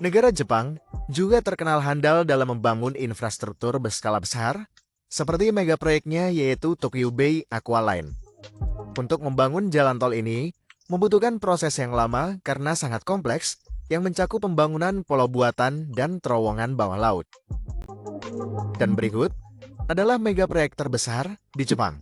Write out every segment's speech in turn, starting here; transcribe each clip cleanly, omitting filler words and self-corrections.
Negara Jepang juga terkenal handal dalam membangun infrastruktur berskala besar, seperti megaproyeknya yaitu Tokyo Bay Aqua Line. Untuk membangun jalan tol ini, membutuhkan proses yang lama karena sangat kompleks yang mencakup pembangunan pulau buatan dan terowongan bawah laut. Dan berikut adalah megaproyek terbesar di Jepang.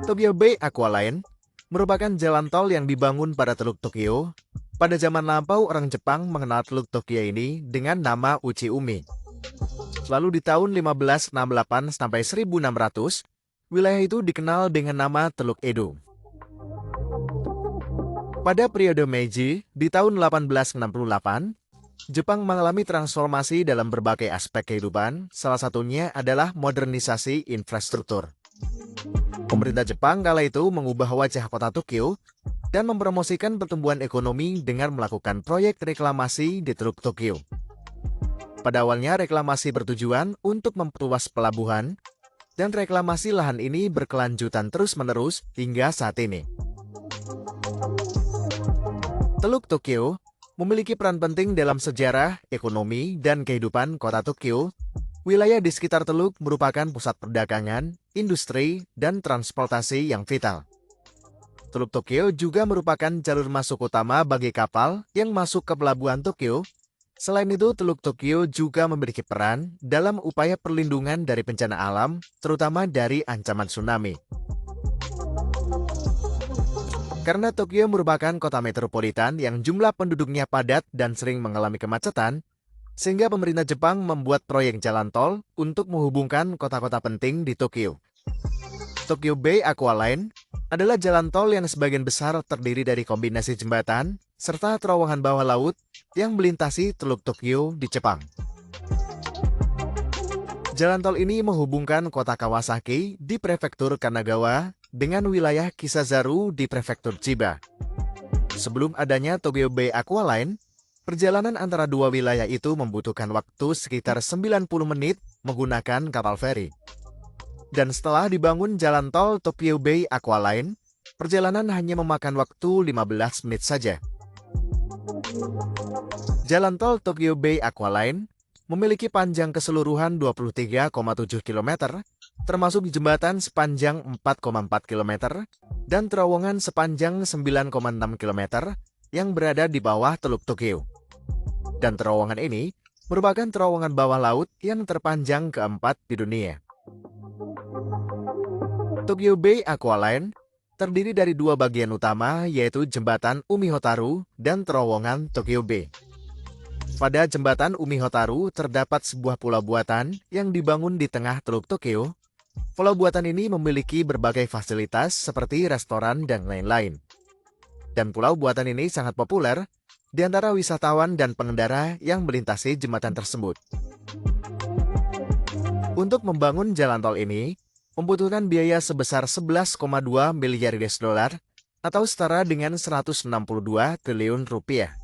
Tokyo Bay Aqua Line merupakan jalan tol yang dibangun pada Teluk Tokyo. Pada zaman lampau, orang Jepang mengenal Teluk Tokyo ini dengan nama Uchi-Umi. Lalu di tahun 1568 sampai 1600, wilayah itu dikenal dengan nama Teluk Edo. Pada periode Meiji, di tahun 1868, Jepang mengalami transformasi dalam berbagai aspek kehidupan, salah satunya adalah modernisasi infrastruktur. Pemerintah Jepang kala itu mengubah wajah kota Tokyo dan mempromosikan pertumbuhan ekonomi dengan melakukan proyek reklamasi di Teluk Tokyo. Pada awalnya reklamasi bertujuan untuk memperluas pelabuhan, dan reklamasi lahan ini berkelanjutan terus-menerus hingga saat ini. Teluk Tokyo memiliki peran penting dalam sejarah, ekonomi, dan kehidupan kota Tokyo. Wilayah di sekitar teluk merupakan pusat perdagangan, industri, dan transportasi yang vital. Teluk Tokyo juga merupakan jalur masuk utama bagi kapal yang masuk ke pelabuhan Tokyo. Selain itu, Teluk Tokyo juga memiliki peran dalam upaya perlindungan dari bencana alam, terutama dari ancaman tsunami. Karena Tokyo merupakan kota metropolitan yang jumlah penduduknya padat dan sering mengalami kemacetan, sehingga pemerintah Jepang membuat proyek jalan tol untuk menghubungkan kota-kota penting di Tokyo. Tokyo Bay Aqua Line adalah jalan tol yang sebagian besar terdiri dari kombinasi jembatan serta terowongan bawah laut yang melintasi Teluk Tokyo di Jepang. Jalan tol ini menghubungkan kota Kawasaki di prefektur Kanagawa dengan wilayah Kisazaru di prefektur Chiba. Sebelum adanya Tokyo Bay Aqua Line, perjalanan antara dua wilayah itu membutuhkan waktu sekitar 90 menit menggunakan kapal feri. Dan setelah dibangun jalan tol Tokyo Bay Aqua Line, perjalanan hanya memakan waktu 15 menit saja. Jalan tol Tokyo Bay Aqua Line memiliki panjang keseluruhan 23,7 km, termasuk jembatan sepanjang 4,4 km, dan terowongan sepanjang 9,6 km yang berada di bawah Teluk Tokyo. Dan terowongan ini merupakan terowongan bawah laut yang terpanjang keempat di dunia. Tokyo Bay Aqua Line terdiri dari dua bagian utama, yaitu jembatan Umihotaru dan terowongan Tokyo Bay. Pada jembatan Umihotaru terdapat sebuah pulau buatan yang dibangun di tengah Teluk Tokyo. Pulau buatan ini memiliki berbagai fasilitas seperti restoran dan lain-lain. Dan pulau buatan ini sangat populer di antara wisatawan dan pengendara yang melintasi jembatan tersebut. Untuk membangun jalan tol ini, membutuhkan biaya sebesar 11,2 miliar US dollar atau setara dengan 162 triliun rupiah.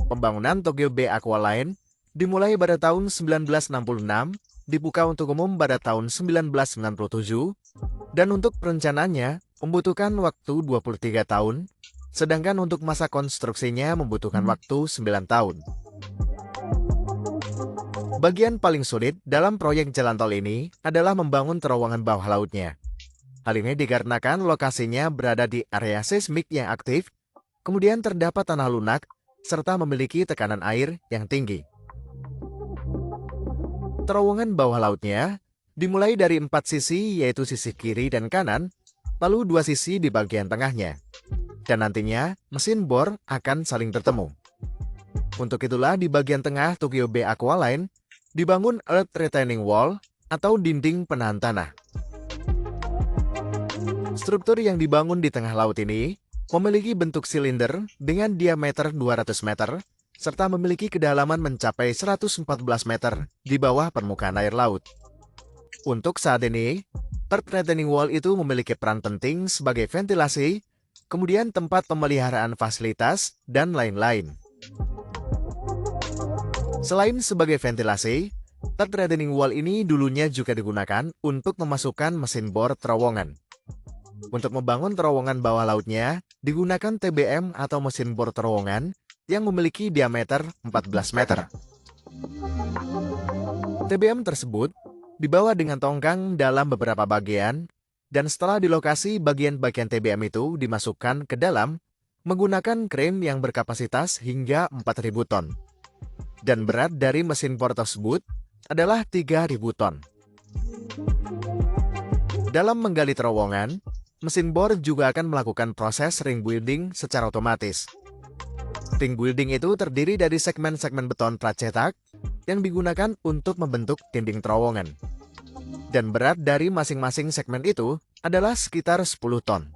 Pembangunan Tokyo Bay Aqua Line dimulai pada tahun 1966, dibuka untuk umum pada tahun 1997, dan untuk perencanaannya membutuhkan waktu 23 tahun, sedangkan untuk masa konstruksinya membutuhkan waktu 9 tahun. Bagian paling sulit dalam proyek jalan tol ini adalah membangun terowongan bawah lautnya. Hal ini dikarenakan lokasinya berada di area seismik yang aktif, kemudian terdapat tanah lunak, serta memiliki tekanan air yang tinggi. Terowongan bawah lautnya dimulai dari 4 sisi, yaitu sisi kiri dan kanan, lalu 2 sisi di bagian tengahnya. Dan nantinya mesin bor akan saling bertemu. Untuk itulah di bagian tengah Tokyo Bay Aqua Line dibangun Earth Retaining Wall atau dinding penahan tanah. Struktur yang dibangun di tengah laut ini memiliki bentuk silinder dengan diameter 200 meter serta memiliki kedalaman mencapai 114 meter di bawah permukaan air laut. Untuk saat ini, Earth Retaining Wall itu memiliki peran penting sebagai ventilasi, kemudian tempat pemeliharaan fasilitas, dan lain-lain. Selain sebagai ventilasi, Earth Retaining Wall ini dulunya juga digunakan untuk memasukkan mesin bor terowongan. Untuk membangun terowongan bawah lautnya, digunakan TBM atau mesin bor terowongan yang memiliki diameter 14 meter. TBM tersebut dibawa dengan tongkang dalam beberapa bagian, dan setelah di lokasi bagian-bagian TBM itu dimasukkan ke dalam menggunakan kren yang berkapasitas hingga 4.000 ton. Dan berat dari mesin bor tersebut adalah 3.000 ton. Dalam menggali terowongan, mesin bor juga akan melakukan proses ring building secara otomatis. Ring building itu terdiri dari segmen-segmen beton plat cetak yang digunakan untuk membentuk dinding terowongan. Dan berat dari masing-masing segmen itu adalah sekitar 10 ton.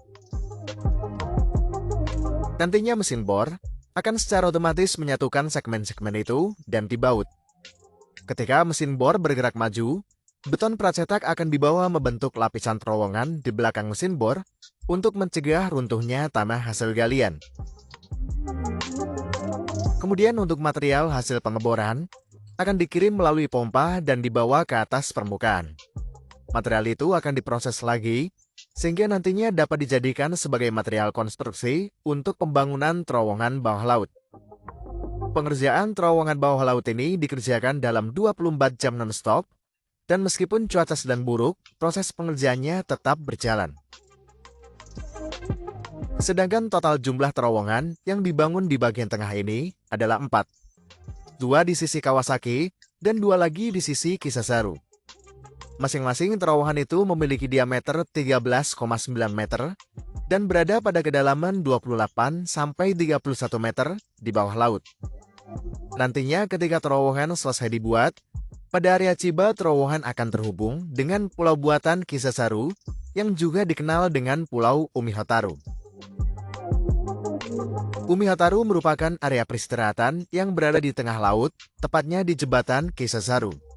Nantinya mesin bor akan secara otomatis menyatukan segmen-segmen itu dan dibaut. Ketika mesin bor bergerak maju, beton plat cetak akan dibawa membentuk lapisan terowongan di belakang mesin bor untuk mencegah runtuhnya tanah hasil galian. Kemudian untuk material hasil pengeboran akan dikirim melalui pompa dan dibawa ke atas permukaan. Material itu akan diproses lagi sehingga nantinya dapat dijadikan sebagai material konstruksi untuk pembangunan terowongan bawah laut. Pengerjaan terowongan bawah laut ini dikerjakan dalam 24 jam non-stop, dan meskipun cuaca sedang buruk, proses pengerjaannya tetap berjalan. Sedangkan total jumlah terowongan yang dibangun di bagian tengah ini adalah 4. 2 di sisi Kawasaki dan 2 lagi di sisi Kisasaru. Masing-masing terowongan itu memiliki diameter 13,9 meter dan berada pada kedalaman 28 sampai 31 meter di bawah laut. Nantinya ketika terowongan selesai dibuat, pada area Chiba terowongan akan terhubung dengan pulau buatan Kisasaru yang juga dikenal dengan Pulau Umihotaru. Umihotaru merupakan area peristirahatan yang berada di tengah laut, tepatnya di jembatan Kisasaru.